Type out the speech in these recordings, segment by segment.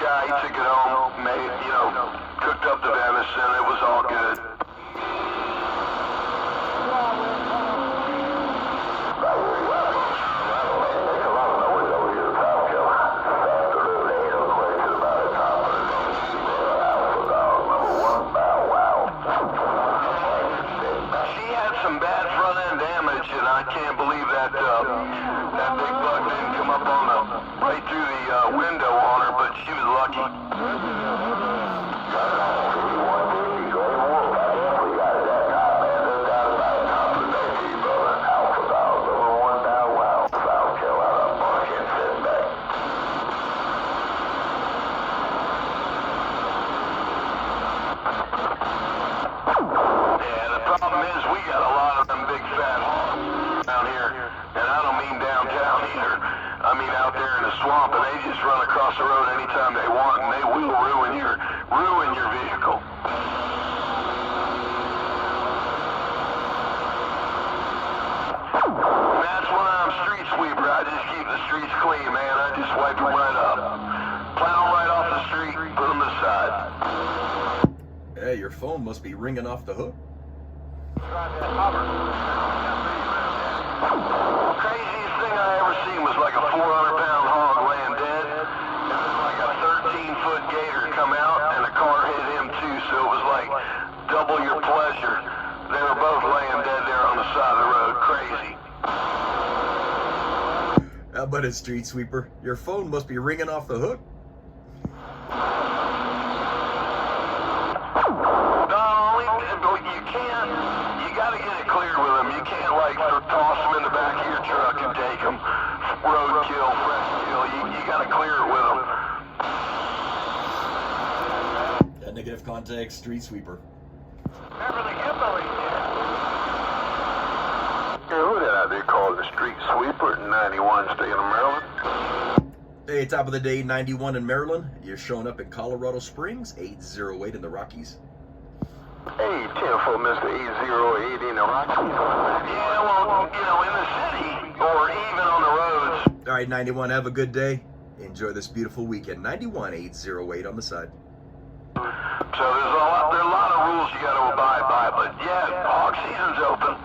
guy, he took it home, made, cooked up the venison. It was all good. I can't believe that that big buck didn't come up on right through the window on her, but she was lucky. Yeah, the problem is we got a lot of them big fat hogs down here, and I don't mean downtown either. I mean out there in the swamp, and they just run across the road anytime they want, and they will ruin your vehicle. And that's why I'm street sweeper. I just keep the streets clean, man. I just wipe them right up. Plow them right off the street, put them aside. Hey, your phone must be ringing off the hook. Craziest thing I ever seen was like a 400-pound hog laying dead, and then like a 13-foot gator come out, and the car hit him too, so it was like double your pleasure. They were both laying dead there on the side of the road. Crazy. How about it, street sweeper? Your phone must be ringing off the hook. You gotta get it cleared with them. You can't like toss them in the back of your truck and take them. Roadkill, fresh kill. You gotta clear it with them. That negative contact, street sweeper. Remember the Gimbo who that out there called the street sweeper at 91 state of Maryland? Hey, top of the day, 91 in Maryland. You're showing up in Colorado Springs, 808 in the Rockies. Hey, 10 for Mr. 808 in the Rockies. Yeah, well, in the city or even on the roads. All right, 91, have a good day. Enjoy this beautiful weekend. 91, 808 on the side. So there's a lot of rules you got to abide by, but yeah, hog season's open.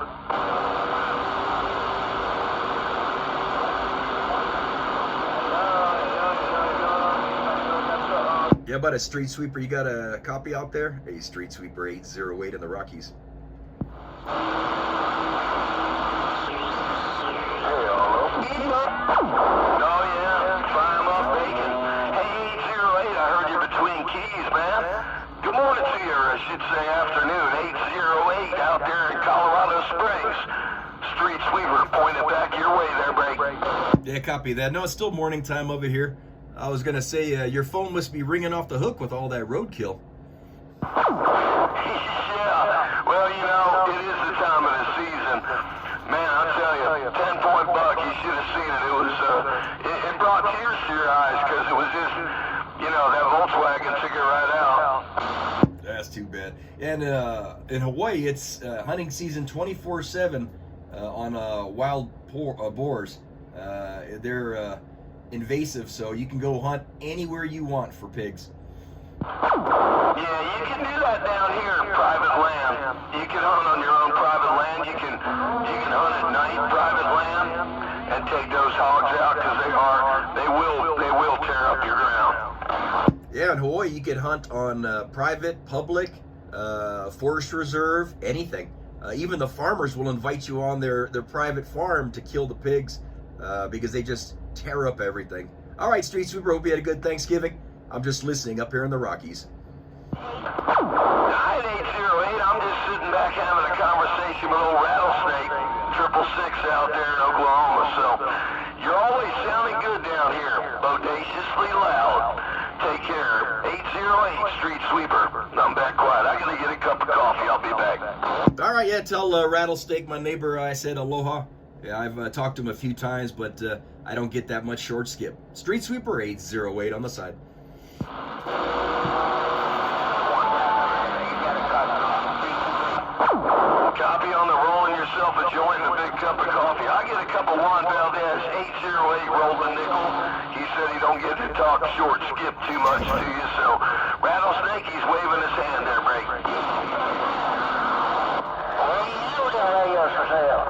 Yeah, about a street sweeper, you got a copy out there? Hey, street sweeper 808 in the Rockies. Oh yeah, fry 'em up, bacon. Hey, 808, I heard you're between keys, man. Good morning to you, or I should say afternoon. 808 out there in Colorado Springs. Street sweeper, point it back your way there, break. Yeah, copy that. No, it's still morning time over here. I was gonna say, your phone must be ringing off the hook with all that roadkill. Yeah, well, it is the time of the season. Man, I'll tell you, 10-point buck, you should have seen it. It was, it brought tears to your eyes because it was just, that Volkswagen took it right out. That's too bad. And in Hawaii, it's hunting season 24/7 on wild boars. They're invasive, so you can go hunt anywhere you want for pigs. Yeah, you can do that down here in private land. You can hunt on your own private land. You can hunt at night, private land, and take those hogs out because they will tear up your ground. Yeah, in Hawaii, you can hunt on private, public, forest reserve, anything. Even the farmers will invite you on their private farm to kill the pigs because they just tear up everything. All right, street sweeper, hope you had a good Thanksgiving. I'm just listening up here in the Rockies. Hi, 808. I'm just sitting back having a conversation with old Rattlesnake, 666 out there in Oklahoma. So you're always sounding good down here, bodaciously loud. Take care. 808 Street Sweeper. I'm back quiet. I gotta get a cup of coffee. I'll be back. All right, yeah, tell Rattlesnake, my neighbor, I said aloha. Yeah, I've talked to him a few times, but I don't get that much short skip. Street Sweeper 808 on the side. Copy on the rolling yourself a joint and a big cup of coffee. I get a cup of Juan Valdez 808 rolled a nickel. He said he don't get to talk short skip too much to you, so Rattlesnake, he's waving his hand there, Brake. Radios for sale.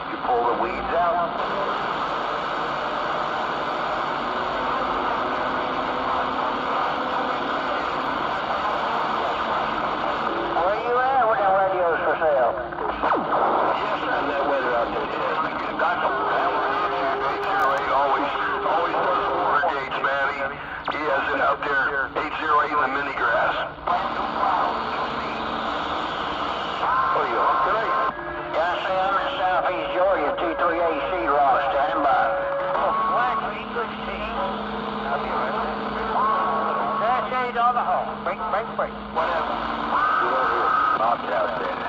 You pull the weeds out. Where you at with them radios for sale? Yes, and that weather out there. Got them. 808 always does the water gauge, man. He has it out there. 808 in the mini grass. What are you on today? Yeah, I say I'm in Southeast Georgia, 238 Sea Rock, standing by. Black English tea. I'll be right back. That's $8 home. Break. Whatever. You don't hear. Knocked out there.